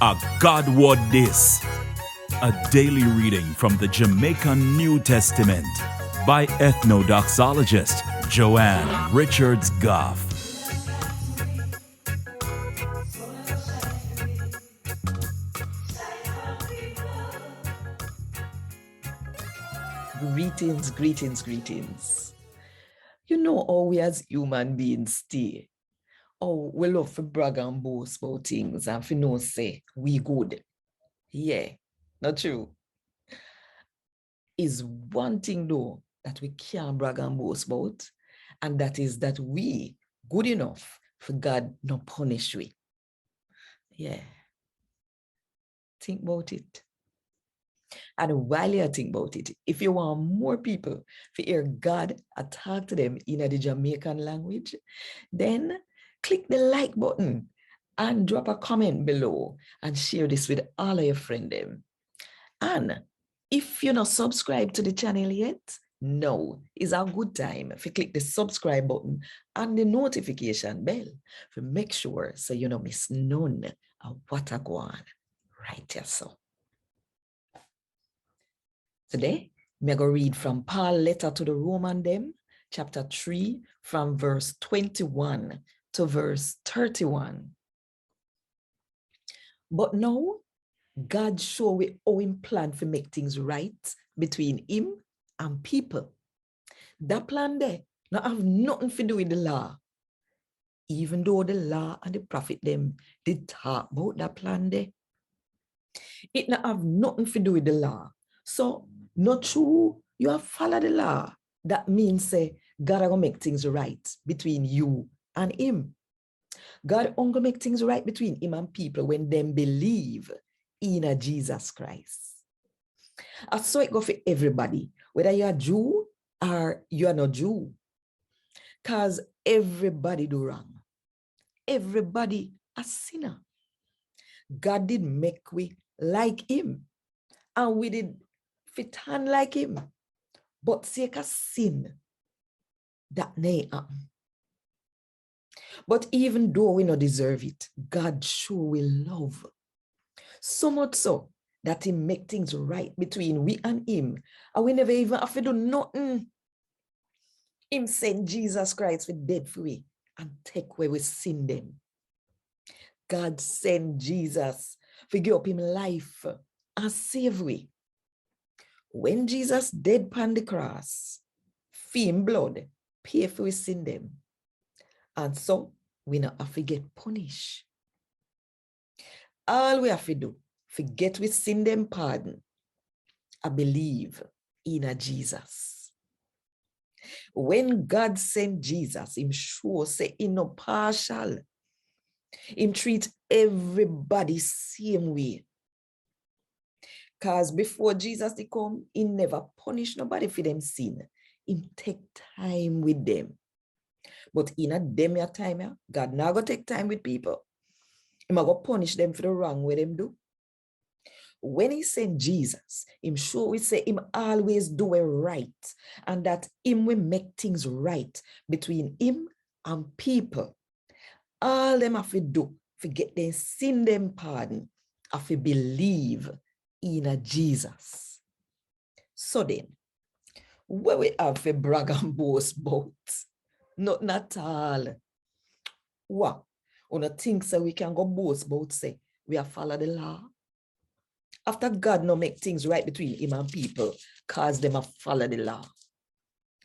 A God Word This, a daily reading from the Jamaican New Testament by Ethnodoxologist Joanne Richards Goffe. Greetings, greetings, greetings. You know how we as human beings stay. Oh, we love to brag and boast about things and for no say we good. Yeah, not true. Is one thing though that we can't brag and boast about, and that is that we good enough for God not punish we. Yeah. Think about it. And while you think about it, if you want more people to hear God talk to them in the Jamaican language, then click the like button and drop a comment below and share this with all of your friends. And if you're not subscribed to the channel yet, now is a good time if you click the subscribe button and the notification bell to make sure so you don't miss none of what I go on right here. So today, I'm going to read from Paul's letter to the Roman them, chapter 3, from verse 21 to verse 31. But now, God show we how him plan to make things right between him and people. That plan there not have nothing to do with the law. Even though the law and the prophet them did talk about that plan there. It not have nothing to do with the law. So, not true, you have followed the law. That means say, God are gonna make things right between you and him. God only make things right between him and people when them believe in a Jesus Christ. I saw it go for everybody, whether you're a Jew or you're not Jew. Because everybody do wrong. Everybody a sinner. God did make we like him. And we did fit hand like him. But sake of sin, that may happen. But even though we not deserve it, God sure will love. So much so that he make things right between we and him. And we never even have to do nothing. Him send Jesus Christ for dead for we and take away we sin them. God send Jesus to give up him life and save we. When Jesus dead upon the cross, fee him blood, pay for we sin them. And so we not have to get punished. All we have to do, forget we sin them pardon, I believe in a Jesus. When God sent Jesus, him sure say he no partial. Him treat everybody same way. Because before Jesus did come, he never punish nobody for them sin. He take time with them. But in a them time, God now go take time with people. He go punish them for the wrong way them do. When he sent Jesus, him sure we say him always do it right. And that him will make things right between him and people. All them have to do, forget them sin them pardon, have to believe in a Jesus. So then, what we have to brag and boast about? Nothing at all. What? On a think so we can go boast about say we have followed the law. After God no make things right between him and people, cause them have followed the law.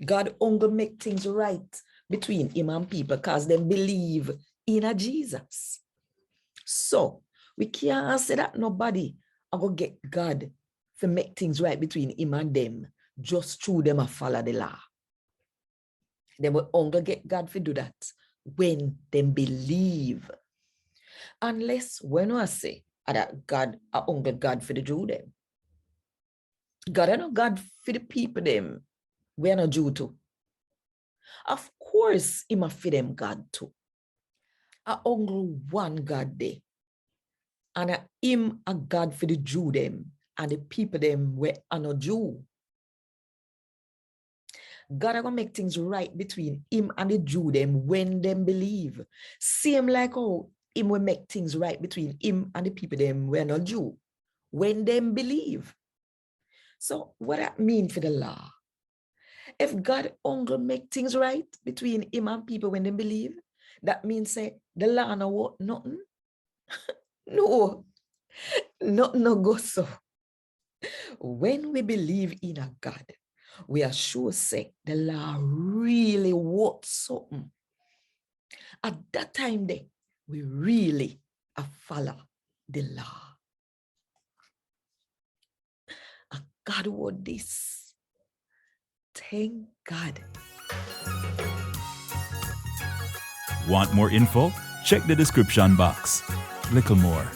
God only make things right between him and people, cause them believe in a Jesus. So we can't say that nobody will get God to make things right between him and them just through them a follow the law. They will only get God to do that when them believe. Unless when I say that God are only God for the Jew them. God are not God for the people them. We are not Jew too. Of course, he must feed them God too. A only one God there. And him a God for the Jew them and the people them were not Jew. God are gonna make things right between him and the Jew them when them believe. Same like how him will make things right between him and the people them were not Jew when them believe. So what that mean for the law? If God only make things right between him and people when they believe, that means say the law no what nothing. No, nothing no go so. When we believe in a God, we are sure say the law really worth something. At that time then, we really follow the law. And God want this. Thank God. Want more info? Check the description box. Little more.